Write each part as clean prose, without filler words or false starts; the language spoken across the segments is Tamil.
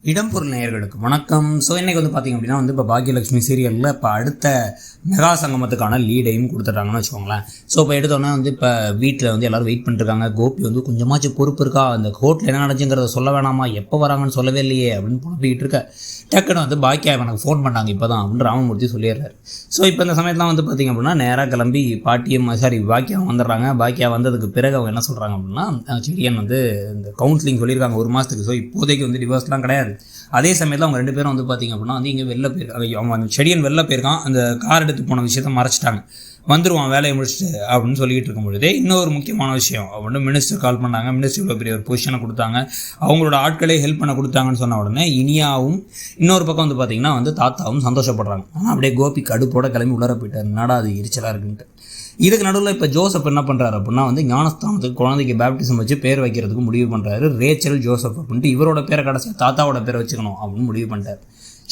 இடம்பொருள் நேயர்களுக்கு வணக்கம். ஸோ இன்றைக்கி பார்த்திங்க அப்படின்னா இப்போ பாக்யலட்சுமி சீரியலில் இப்போ அடுத்த மெகா சங்கமத்துக்கான லீடையும் கொடுத்துட்டாங்கன்னு வச்சுக்கோங்களேன். ஸோ இப்போ எடுத்தோன்னே இப்போ வீட்டில் எல்லோரும் வெயிட் பண்ணிட்டுருக்காங்க. கோபி கொஞ்சமாச்சும் பொறுப்பு இருக்கா, அந்த கோர்ட்டில் என்ன நடந்துங்கிறத சொல்ல வேணாமா, எப்போ வராங்கன்னு சொல்லவே இல்லையே அப்படின்னு புலம்பிக்கிட்டு இருக்க. டக்குன்னு பாக்கியா எனக்கு ஃபோன் பண்ணாங்க இப்போ தான் அப்படின்னு ராமமூர்த்தி சொல்லிடுறாரு. ஸோ இப்போ இந்த சமயத்தில் பார்த்திங்க அப்படின்னா நேராக கிளம்பி பாக்கியா வந்துடுறாங்க. பாக்கியா வந்ததுக்கு பிறகு அவங்க என்ன சொல்கிறாங்க அப்படின்னா, செடியன் இந்த கவுன்சிலிங் சொல்லியிருக்காங்க 1 மாதத்துக்கு. ஸோ இப்போதைக்கு டிவோர்ஸ்லாம் கிடையாது. அதே சமயத்தில் அவங்க 2 பேரும் பார்த்திங்க அப்படின்னா இங்கே வெளில போயிருக்காங்க. அவங்க அந்த செடியன் வெளில போயிருக்கான், அந்த கார் எடுத்து போன விஷயத்த மறைச்சிட்டாங்க. வந்துடுவான் வேலையை முடிச்சுட்டு அப்படின்னு சொல்லிட்டு இருக்கும் பொழுதே இன்னொரு முக்கியமான விஷயம் அப்படின்னு மினிஸ்டர் கால் பண்ணாங்க. மினிஸ்டர் இவ்வளோ பெரிய ஒரு பொசிஷனை கொடுத்தாங்க, அவங்களோட ஆட்களே ஹெல்ப் பண்ண கொடுத்தாங்கன்னு சொன்ன உடனே இனியாவும் இன்னொரு பக்கம் பார்த்திங்கன்னா தாத்தாவும் சந்தோஷப்படுறாங்க. ஆனால் அப்படியே கோபி கடுப்போட கிளம்பி உள்ளர போயிட்டார். என்னடா அது எரிச்சலாக இருக்குன்ட்டு. இதுக்கு நடுவில் இப்போ ஜோசப் என்ன பண்ணுறாரு அப்படின்னா ஞானஸ்தானத்துக்கு குழந்தைக்கு பேப்டிசம் வச்சு பேர் வைக்கிறதுக்கு முடிவு பண்ணுறாரு. ரேச்சல் ஜோசப் அப்படின்ட்டு இவரோட பேரை கடைசியாக தாத்தாவோட பேரை வச்சுக்கணும் அப்படின்னு முடிவு பண்ணிட்டார்.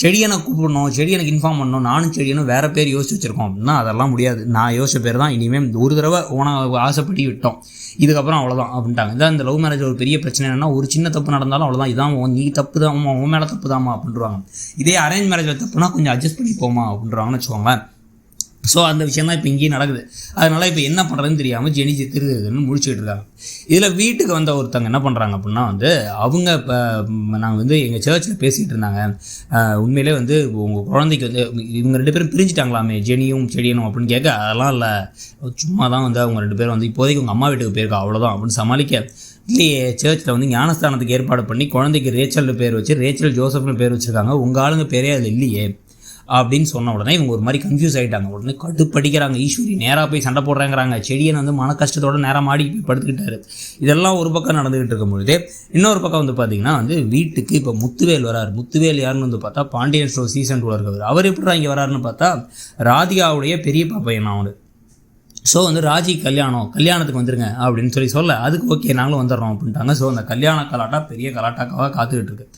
செடியனை கூப்பிடணும், செடியனுக்கு இன்ஃபார்ம் பண்ணணும், நானும் செடியனும் வேறு பேர் யோசிச்சு வச்சுருக்கோம் அப்படின்னா அதெல்லாம் முடியாது. நான் யோசிச்ச பேர் தான் இனிமேல் ஒரு தடவை ஆசைப்படி விட்டோம், இதுக்கப்புறம் அவ்வளோதான் அப்படின்ட்டாங்க. இதான் இந்த லவ் மேரேஜ் ஒரு பெரிய பிரச்சனை என்னென்னா, ஒரு சின்ன தப்பு நடந்தாலும் அவ்வளோதான், இதான் நீ தப்பு தான், உன் மேலே தப்பு தாமா அப்படின்றாங்க. இதே அரேஞ்ச் மேரேஜில் தப்புனா கொஞ்சம் அட்ஜஸ்ட் பண்ணி போமா அப்படின்றாங்கன்னு வச்சுக்கோங்களேன். ஸோ அந்த விஷயம் தான் இப்போ இங்கேயும் நடக்குது. அதனால் இப்போ என்ன பண்ணுறதுன்னு தெரியாமல் ஜெனிச்சு திருதுன்னு முடிச்சுக்கிட்டு இருக்காங்க. இதில் வீட்டுக்கு வந்த ஒருத்தவங்க என்ன பண்ணுறாங்க அப்படின்னா அவங்க இப்போ நாங்கள் எங்கள் சர்ச்சில் பேசிகிட்டு இருந்தாங்க, உண்மையிலே உங்கள் குழந்தைக்கு இவங்க 2 பேரும் பிரிஞ்சுட்டாங்களாமே, ஜெனியும் செடியனும் அப்படின்னு கேட்க, அதெல்லாம் இல்லை, சும்மா தான் அவங்க 2 பேரும் இப்போதைக்கு உங்கள் அம்மா வீட்டுக்கு போயிருக்கா அவ்வளோதான் அப்படின்னு சமாளிக்க, இல்லையே சர்ச்சில் ஞானஸ்தானத்துக்கு ஏற்பாடு பண்ணி குழந்தைக்கு ரேச்சல்னு பேர் வச்சு ரேச்சல் ஜோசப்னு பேர் வச்சுருக்காங்க, உங்கள் ஆளுங்க பேரே அதில் இல்லையே அப்படின்னு சொன்ன உடனே இவங்க ஒரு மாதிரி கன்ஃபியூஸ் ஆகிட்டாங்க. உடனே கடுப்படிக்கிறாங்க. ஈஸ்வரி நேராக போய் சண்டை போடுறாங்கிறாங்க. செடியன் மன கஷ்டத்தோடு நேராக மாடி போய் படுத்துக்கிட்டாரு. இதெல்லாம் ஒரு பக்கம் நடந்துகிட்டு இருக்கும் பொழுது இன்னொரு பக்கம் பார்த்திங்கன்னா வீட்டுக்கு இப்போ முத்துவேல் வராரு. முத்துவேல் யாருன்னு பார்த்தா பாண்டியன் ஸ்டோர் சீசன் 2 இருக்கவர். அவர் எப்படி இங்கே வராருன்னு பார்த்தா ராதிகாவுடைய பெரிய பாப்பையன் அவனு. ஸோ ராஜி கல்யாணத்துக்கு வந்துருங்க அப்படின்னு சொல்ல, அதுக்கு ஓகே நாங்களும் வந்துடுறோம் அப்படின்ட்டாங்க. ஸோ அந்த கல்யாண கலாட்டா பெரிய கலாட்டாக்காக காத்துக்கிட்டு இருக்கு.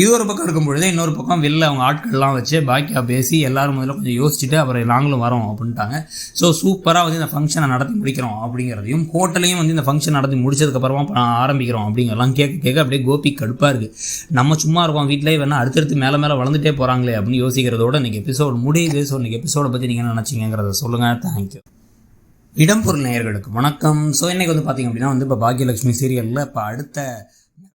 இது ஒரு பக்கம் இருக்கும் பொழுதே இன்னொரு பக்கம் வெளில அவங்க ஆட்கள்லாம் வச்சு பாக்கியா பேசி எல்லாரும் முதல்ல கொஞ்சம் யோசிச்சுட்டு அப்புறம் நாங்களும் வரோம் அப்படின்ட்டாங்க. ஸோ சூப்பராக இந்த ஃபங்க்ஷனை நடத்தி முடிக்கிறோம் அப்படிங்கிறதையும், ஹோட்டலையும் இந்த ஃபங்க்ஷன் நடத்தி முடிச்சதுக்கப்புறமா ஆரம்பிக்கிறோம் அப்படிங்கிறலாம் கேட்க அப்படியே கோபி கடுப்பாக இருக்குது. நம்ம சும்மா இருக்கோம் வீட்டிலே வேணால் அடுத்தடுத்து மேலே வளர்ந்துட்டே போகிறாங்களே அப்படின்னு யோசிக்கிறதோட இன்றைக்கி எபிசோடு முடியுது. ஸோ இன்றைக்கி எபிசோடை பற்றி நீங்கள் என்ன நினச்சிங்கிறத சொல்லுங்கள். தேங்க்யூ. இடம்பொருள் நேயர்களுக்கு வணக்கம். ஸோ இன்றைக்கி பார்த்திங்க அப்படின்னா இப்போ பாக்யலட்சுமி சீரியலில் இப்போ அடுத்த